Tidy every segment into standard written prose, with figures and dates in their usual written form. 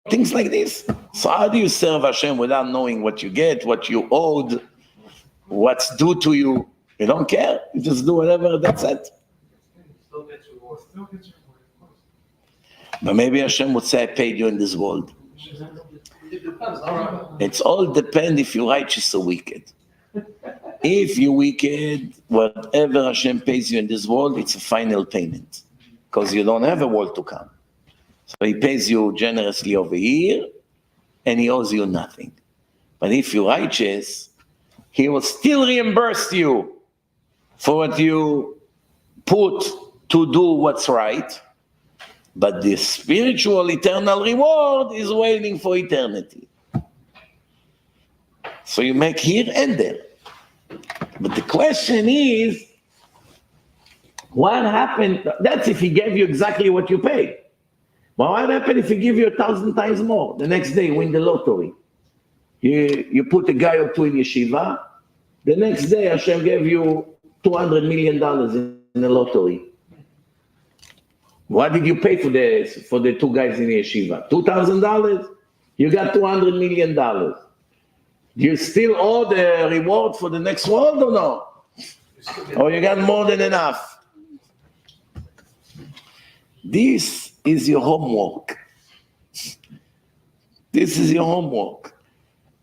things like this. So how do you serve Hashem without knowing what you get, what you owed, what's due to you? You don't care. You just do whatever, that's it. Still gets reward. But maybe Hashem would say, I paid you in this world. It depends. All right. It's all depend if you're righteous or wicked. If you're wicked, whatever Hashem pays you in this world, it's a final payment. Because you don't have a world to come. So he pays you generously over here, and he owes you nothing. But if you're righteous, he will still reimburse you for what you put to do what's right. But the spiritual eternal reward is waiting for eternity. So you make here and there. But the question is, what happened? That's if he gave you exactly what you paid. But what happened if he give you 1,000 times more? The next day, win the lottery. You put a guy or two in yeshiva. The next day, Hashem gave you $200 million in the lottery. What did you pay for the two guys in the yeshiva? $2,000? You got $200 million. Do you still owe the reward for the next world or no? Or you got more than enough? This is your homework. This is your homework.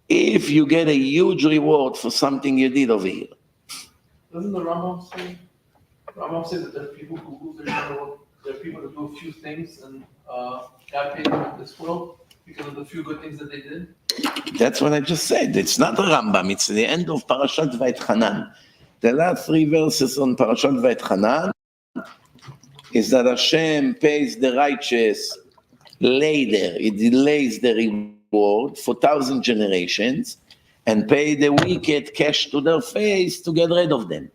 If you get a huge reward for something you did over here. Doesn't the Rambam say? Rambam says that there are people who lose their reward. There are people that do a few things and God paid them in this world because of the few good things that they did. That's what I just said. It's not a Rambam. It's the end of Parashat Vayetchanan. The last 3 verses on Parashat Vayetchanan is that Hashem pays the righteous later. It delays the reward for 1,000 generations and pay the wicked cash to their face to get rid of them.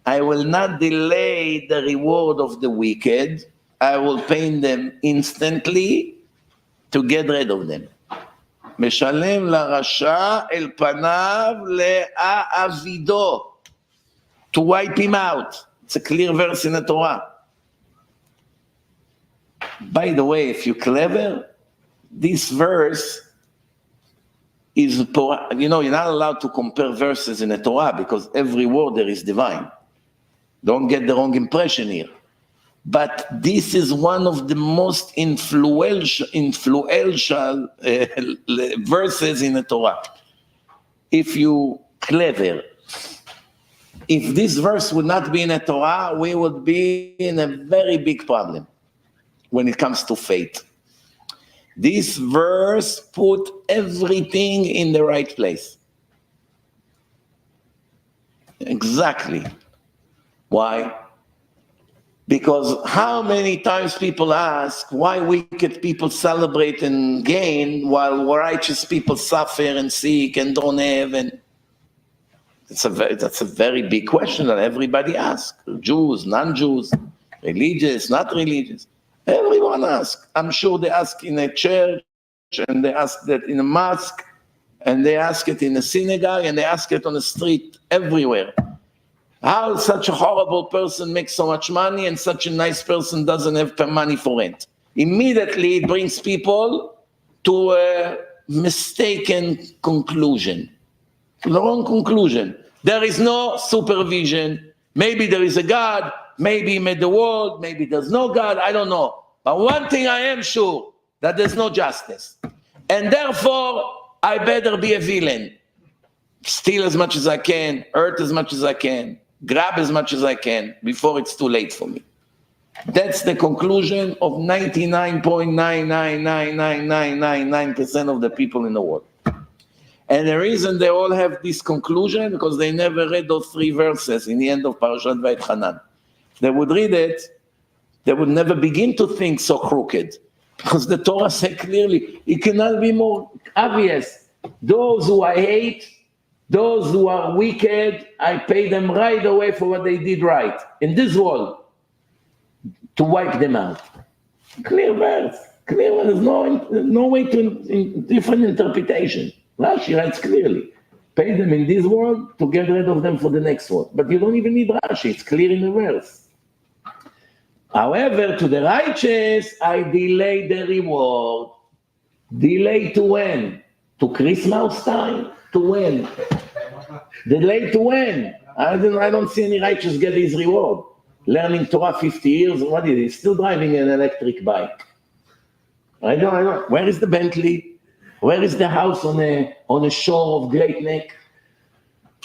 I will not delay the reward of the wicked. I will pay them instantly to get rid of them. משלם לרשע אל פניו להעבידו. To wipe him out. It's a clear verse in the Torah. By the way, if you're clever, this verse is, you're not allowed to compare verses in the Torah because every word there is divine. Don't get the wrong impression here. But this is one of the most influential verses in the Torah. If you clever, if this verse would not be in the Torah, we would be in a very big problem when it comes to faith. This verse put everything in the right place. Exactly. Why? Because how many times people ask why wicked people celebrate and gain while righteous people suffer and seek and don't have, and that's a very big question that everybody asks. Jews, non-Jews, religious, not religious. Everyone asks. I'm sure they ask in a church, and they ask that in a mosque, and they ask it in a synagogue, and they ask it on the street, everywhere. How such a horrible person makes so much money and such a nice person doesn't have money for rent? Immediately it brings people to a mistaken conclusion, to the wrong conclusion. There is no supervision. Maybe there is a God, maybe he made the world, maybe there's no God, I don't know. But one thing I am sure, that there's no justice. And therefore, I better be a villain. Steal as much as I can, hurt as much as I can, grab as much as I can before it's too late for me. That's the conclusion of 99.9999999% of the people in the world. And the reason they all have this conclusion, because they never read those 3 verses in the end of Parashat Vayetchanan. They would read it, they would never begin to think so crooked. Because the Torah said clearly, it cannot be more obvious. Those who I hate, those who are wicked, I pay them right away for what they did right in this world, to wipe them out. Clear verse. Clear. There's no way to different interpretation. Rashi writes clearly, pay them in this world to get rid of them for the next world. But you don't even need Rashi. It's clear in the verse. However, to the righteous, I delay the reward. Delay to when? To Christmas time? To when? Delay to when? I don't see any righteous get his reward. Learning Torah 50 years, what is he? Still driving an electric bike. I don't. Where is the Bentley? Where is the house on a shore of Great Neck?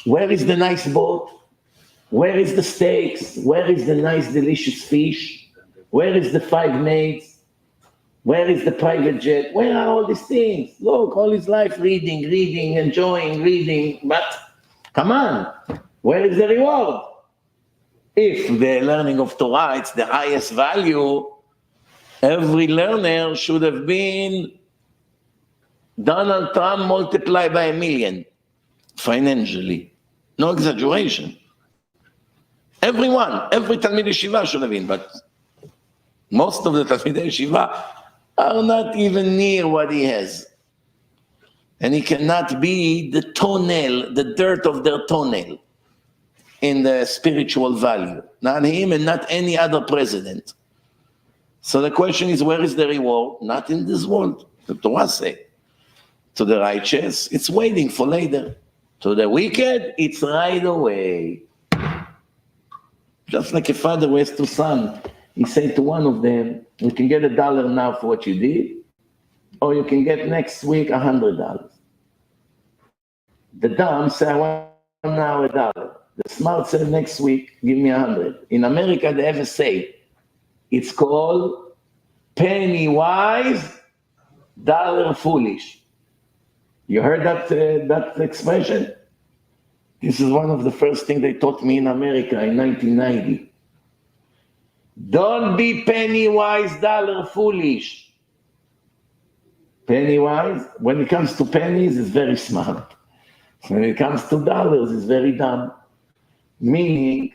Where is the nice boat? Where is the steaks? Where is the nice delicious fish? Where is the 5 maids? Where is the private jet? Where are all these things? Look, all his life reading, enjoying, reading, but come on, where is the reward? If the learning of Torah, it's the highest value, every learner should have been Donald Trump multiplied by 1,000,000 financially. No exaggeration. Everyone, every Talmid Yeshiva should have been, but most of the Talmidei Yeshiva are not even near what he has. And he cannot be the toenail, the dirt of their toenail in the spiritual value. Not him and not any other president. So the question is, where is the reward? Not in this world. The Torah says. To the righteous, it's waiting for later. To the wicked, it's right away. Just like a father who has 2 sons. He said to one of them, you can get $1 now for what you did, or you can get next week $100. The dumb said, I want now $1. The smart said, next week, give me 100. In America, they have a say. It's called penny wise, dollar foolish. You heard that expression? This is one of the first things they taught me in America in 1990. Don't be penny wise, dollar foolish. Penny wise, when it comes to pennies, it's very smart. When it comes to dollars, it's very dumb. Meaning,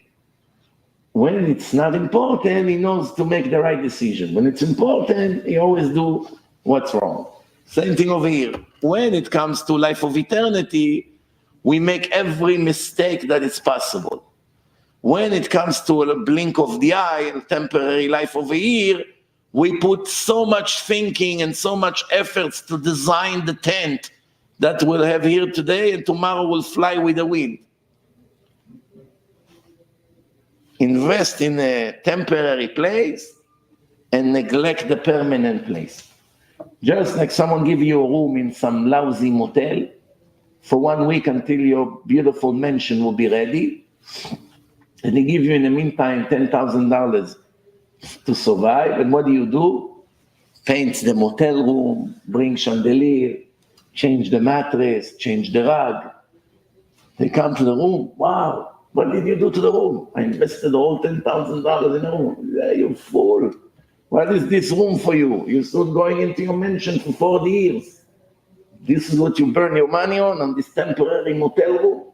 when it's not important, he knows to make the right decision. When it's important, he always do what's wrong. Same thing over here. When it comes to life of eternity, we make every mistake that is possible. When it comes to a blink of the eye and temporary life over here, we put so much thinking and so much efforts to design the tent that we'll have here today and tomorrow will fly with the wind. Invest in a temporary place and neglect the permanent place. Just like someone give you a room in some lousy motel for 1 week until your beautiful mansion will be ready, and they give you in the meantime $10,000 to survive, and what do? Paint the motel room, bring chandelier, change the mattress, change the rug. They come to the room, wow, what did you do to the room? I invested all $10,000 in a room. Yeah, you fool. What is this room for you? You're still going into your mansion for 40 years. This is what you burn your money on this temporary motel room?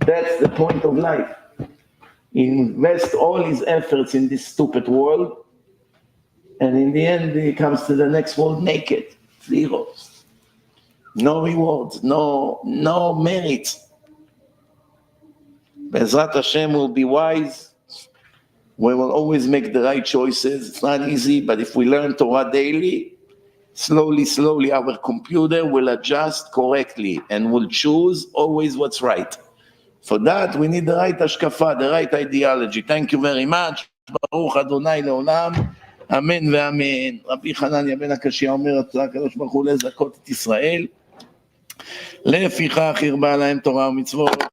That's the point of life. Invest all his efforts in this stupid world, and in the end, he comes to the next world naked. Zero. No rewards, no merit. Be'ezrat Hashem will be wise. We will always make the right choices. It's not easy, but if we learn Torah daily, slowly, our computer will adjust correctly and will choose always what's right. For that, we need the right hashkafa, the right ideology. Thank you very much. Baruch Adonai leolam. אמן ואמן. רבי חנניה בן הקשיא אומר, הקדוש ברוך הוא לזכות את ישראל. לפיכך הרבה להם תורה ומצוות.